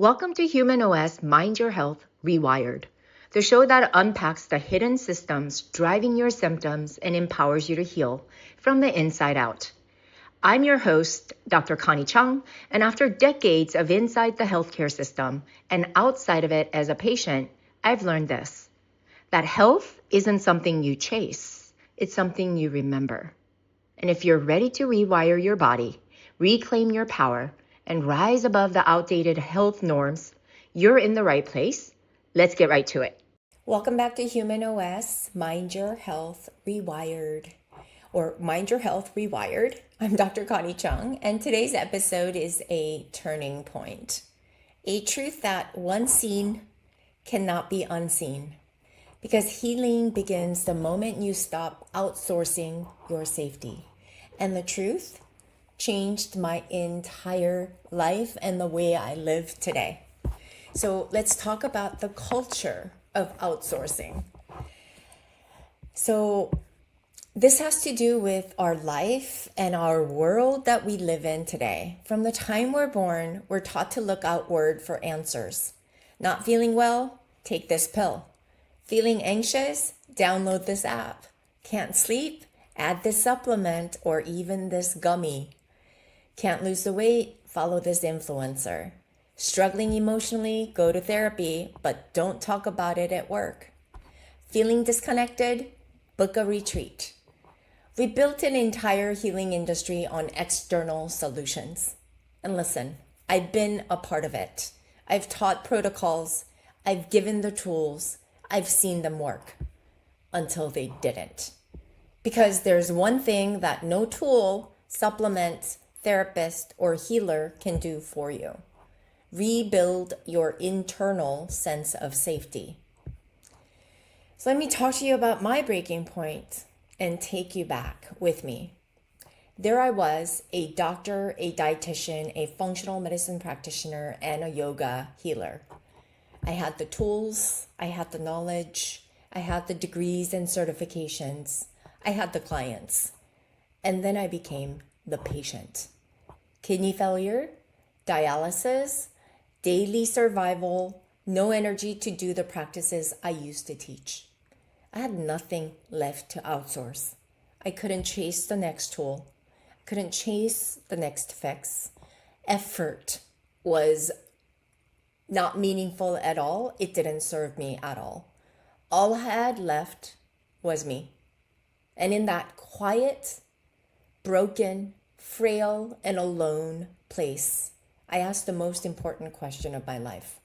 Welcome to Human OS Mind Your Health Rewired, the show that unpacks the hidden systems driving your symptoms and empowers you to heal from the inside out. I'm your host, Dr. Connie Chung, and after decades of inside the healthcare system and outside of it as a patient, I've learned this, that health isn't something you chase, it's something you remember. And if you're ready to rewire your body, reclaim your power, and rise above the outdated health norms, you're in the right place. Let's get right to it. Welcome back to Human OS, Mind Your Health Rewired, or Mind Your Health Rewired. I'm Dr. Connie Chung, and today's episode is a turning point. A truth that once seen cannot be unseen, because healing begins the moment you stop outsourcing your safety. And the truth changed my entire life and the way I live today. So let's talk about the culture of outsourcing. So this has to do with our life and our world that we live in today. From the time we're born, we're taught to look outward for answers. Not feeling well? Take this pill. Feeling anxious? Download this app. Can't sleep? Add this supplement or even this gummy. Can't lose the weight? Follow this influencer. Struggling emotionally? Go to therapy, but don't talk about it at work. Feeling disconnected? Book a retreat. We built an entire healing industry on external solutions. And listen, I've been a part of it. I've taught protocols. I've given the tools. I've seen them work until they didn't. Because there's one thing that no tool, supplement, therapist, or healer can do for you. Rebuild your internal sense of safety. So let me talk to you about my breaking point and take you back with me. There I was, a doctor, a dietitian, a functional medicine practitioner, and a yoga healer. I had the tools, I had the knowledge, I had the degrees and certifications, I had the clients, and then I became the patient. Kidney failure, dialysis, daily survival, no energy to do the practices I used to teach. I had nothing left to outsource. I couldn't chase the next tool. I couldn't chase the next fix. Effort was not meaningful at all. It didn't serve me at all. All I had left was me. And in that quiet, broken, frail, and alone place, I asked the most important question of my life.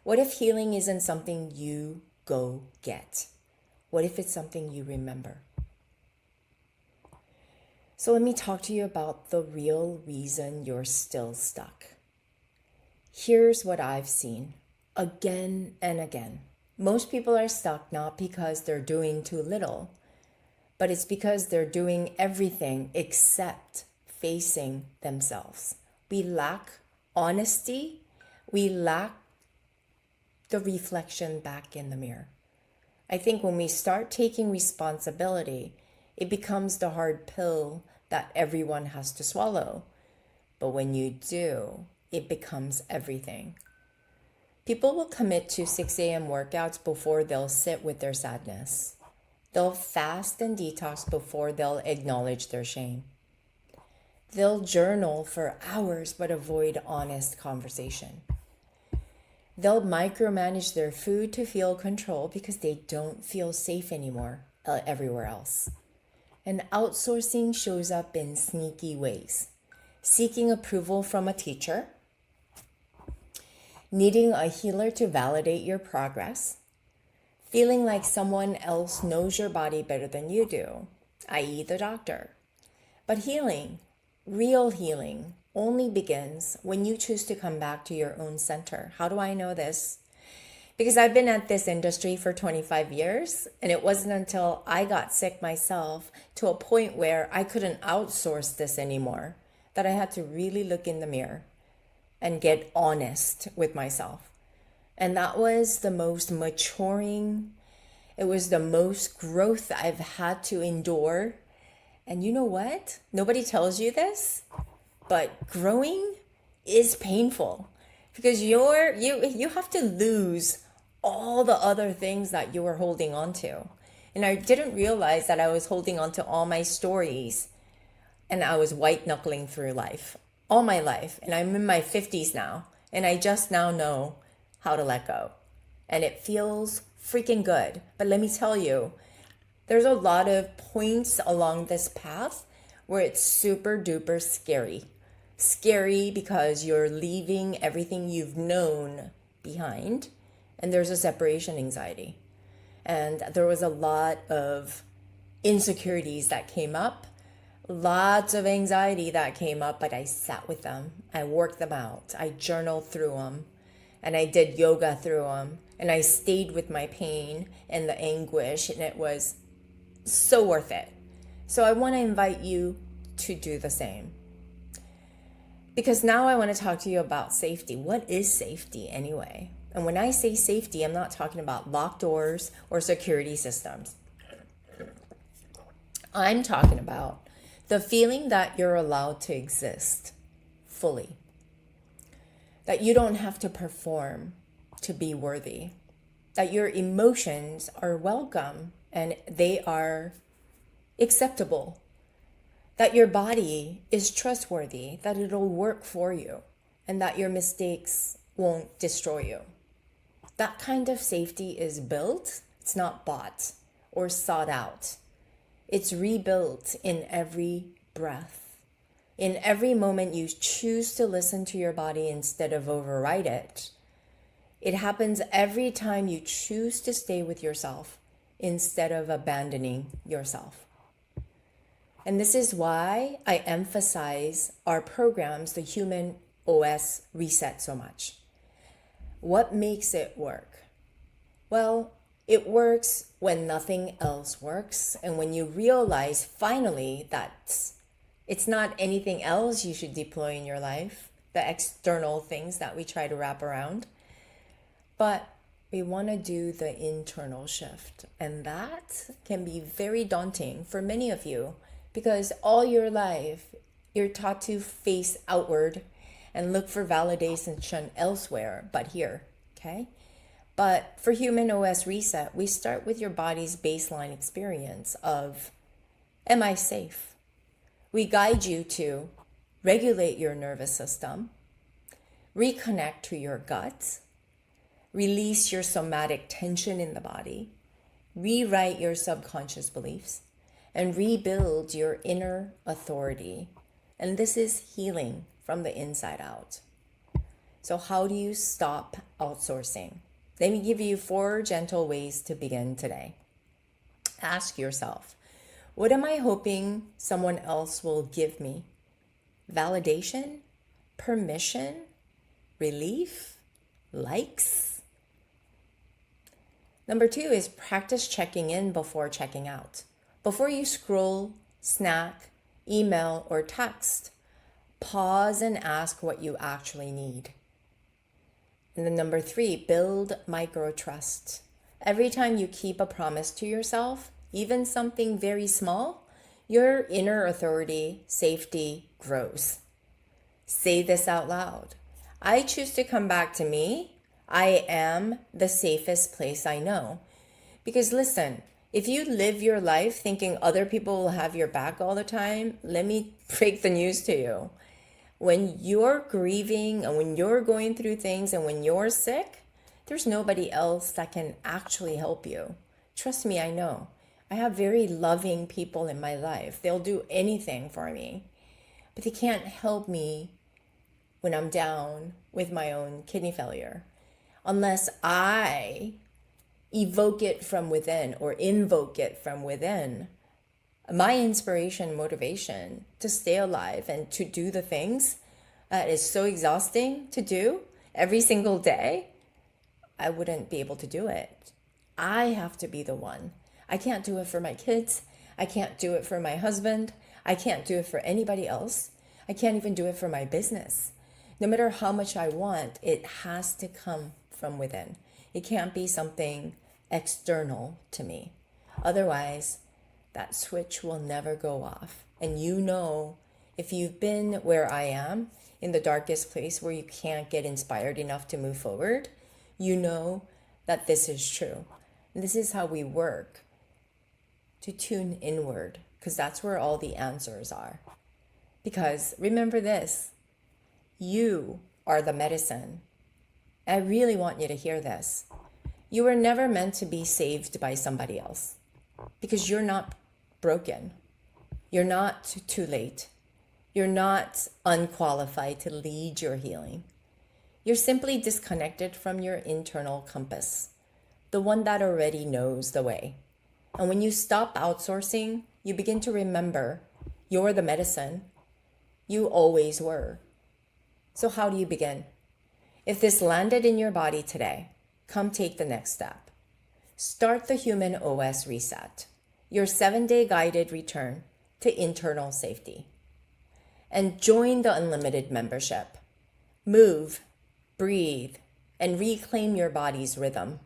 What if healing isn't something you go get? What if it's something you remember? So let me talk to you about the real reason you're still stuck. Here's what I've seen again and again. Most people are stuck not because they're doing too little, but it's because they're doing everything except facing themselves. We lack honesty. We lack the reflection back in the mirror. I think when we start taking responsibility, it becomes the hard pill that everyone has to swallow. But when you do, it becomes everything. People will commit to 6 a.m. workouts before they'll sit with their sadness. They'll fast and detox before they'll acknowledge their shame. They'll journal for hours but avoid honest conversation. They'll micromanage their food to feel control because they don't feel safe anymore everywhere else. And outsourcing shows up in sneaky ways. Seeking approval from a teacher, needing a healer to validate your progress, feeling like someone else knows your body better than you do, i.e. the doctor. But healing, real healing, only begins when you choose to come back to your own center. How do I know this? Because I've been at this industry for 25 years, and it wasn't until I got sick myself to a point where I couldn't outsource this anymore that I had to really look in the mirror and get honest with myself. And that was the most maturing, it was the most growth I've had to endure. And you know what? Nobody tells you this, but growing is painful. because you have to lose all the other things that you were holding on to. And I didn't realize that I was holding on to all my stories and I was white knuckling through life all my life. And I'm in my 50s now and I just now know how to let go. And it feels freaking good. But let me tell you, there's a lot of points along this path where it's super duper scary. Scary because you're leaving everything you've known behind, and there's a separation anxiety. And there was a lot of insecurities that came up, lots of anxiety that came up, but I sat with them. I worked them out. I journaled through them, and I did yoga through them, and I stayed with my pain and the anguish, and it was so worth it. So I want to invite you to do the same. Because now I want to talk to you about safety. What is safety anyway? And when I say safety, I'm not talking about locked doors or security systems. I'm talking about the feeling that you're allowed to exist fully. That you don't have to perform to be worthy. That your emotions are welcome and they are acceptable. That your body is trustworthy, that it'll work for you, and that your mistakes won't destroy you. That kind of safety is built, it's not bought or sought out. It's rebuilt in every breath. In every moment you choose to listen to your body instead of override it. It happens every time you choose to stay with yourself instead of abandoning yourself. And this is why I emphasize our programs, the Human OS Reset, so much. What makes it work? Well, it works when nothing else works. And when you realize finally that it's not anything else you should deploy in your life, the external things that we try to wrap around, but we want to do the internal shift. And that can be very daunting for many of you. Because all your life, you're taught to face outward and look for validation elsewhere, but here, okay? But for Human OS Reset, we start with your body's baseline experience of, am I safe? We guide you to regulate your nervous system, reconnect to your gut, release your somatic tension in the body, rewrite your subconscious beliefs, and rebuild your inner authority. And this is healing from the inside out. So how do you stop outsourcing? Let me give you 4 gentle ways to begin today. Ask yourself, what am I hoping someone else will give me? Validation? Permission? Relief? Likes? Number 2 is practice checking in before checking out. Before you scroll, snack, email, or text, pause and ask what you actually need. And then number 3, build micro trust. Every time you keep a promise to yourself, even something very small, your inner authority, safety grows. Say this out loud. I choose to come back to me. I am the safest place I know. Because listen, if you live your life thinking other people will have your back all the time, let me break the news to you. When you're grieving and when you're going through things and when you're sick, there's nobody else that can actually help you. Trust me, I know. I have very loving people in my life. They'll do anything for me, but they can't help me when I'm down with my own kidney failure unless I evoke it from within or invoke it from within. My inspiration, motivation to stay alive and to do the things that is so exhausting to do every single day, I wouldn't be able to do it. I have to be the one. I can't do it for my kids. I can't do it for my husband. I can't do it for anybody else. I can't even do it for my business. No matter how much I want, it has to come from within. It can't be something external to me. Otherwise, that switch will never go off. And you know, if you've been where I am, in the darkest place where you can't get inspired enough to move forward, you know that this is true. And this is how we work to tune inward, because that's where all the answers are. Because remember this, you are the medicine. I really want you to hear this. You were never meant to be saved by somebody else, because you're not broken. You're not too late. You're not unqualified to lead your healing. You're simply disconnected from your internal compass, the one that already knows the way. And when you stop outsourcing, you begin to remember you're the medicine. You always were. So how do you begin? If this landed in your body today, come take the next step. Start the Human OS Reset, your 7-day guided return to internal safety. And join the unlimited membership. Move, breathe, and reclaim your body's rhythm.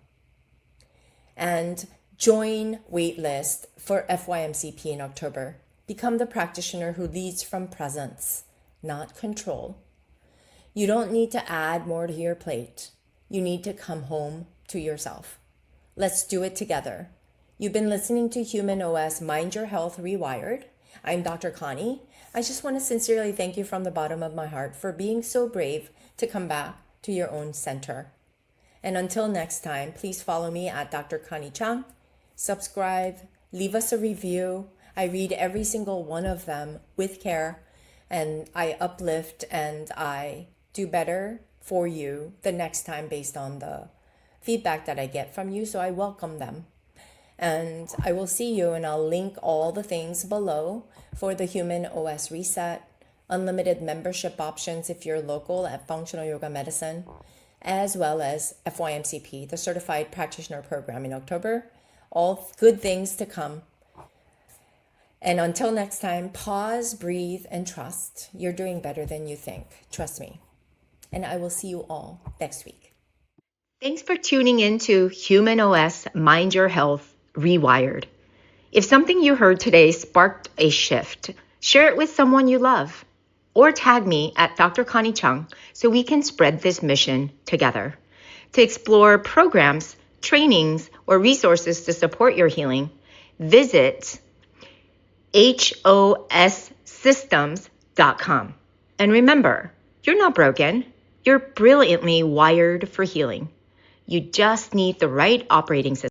And join waitlist for FYMCP in October. Become the practitioner who leads from presence, not control. You don't need to add more to your plate. You need to come home to yourself. Let's do it together. You've been listening to Human OS Mind Your Health Rewired. I'm Dr. Connie. I just want to sincerely thank you from the bottom of my heart for being so brave to come back to your own center. And until next time, please follow me at Dr. Connie Chang. Subscribe, leave us a review. I read every single one of them with care, and I uplift and I do better for you the next time based on the feedback that I get from you. So I welcome them. And I will see you, and I'll link all the things below for the Human OS Reset, unlimited membership options if you're local at Functional Yoga Medicine, as well as FYMCP, the Certified Practitioner Program in October. All good things to come. And until next time, pause, breathe, and trust. You're doing better than you think. Trust me. And I will see you all next week. Thanks for tuning in to Human OS Mind Your Health Rewired. If something you heard today sparked a shift, share it with someone you love, or tag me at Dr. Connie Chung so we can spread this mission together. To explore programs, trainings, or resources to support your healing, visit hossystems.com. And remember, you're not broken. You're brilliantly wired for healing. You just need the right operating system.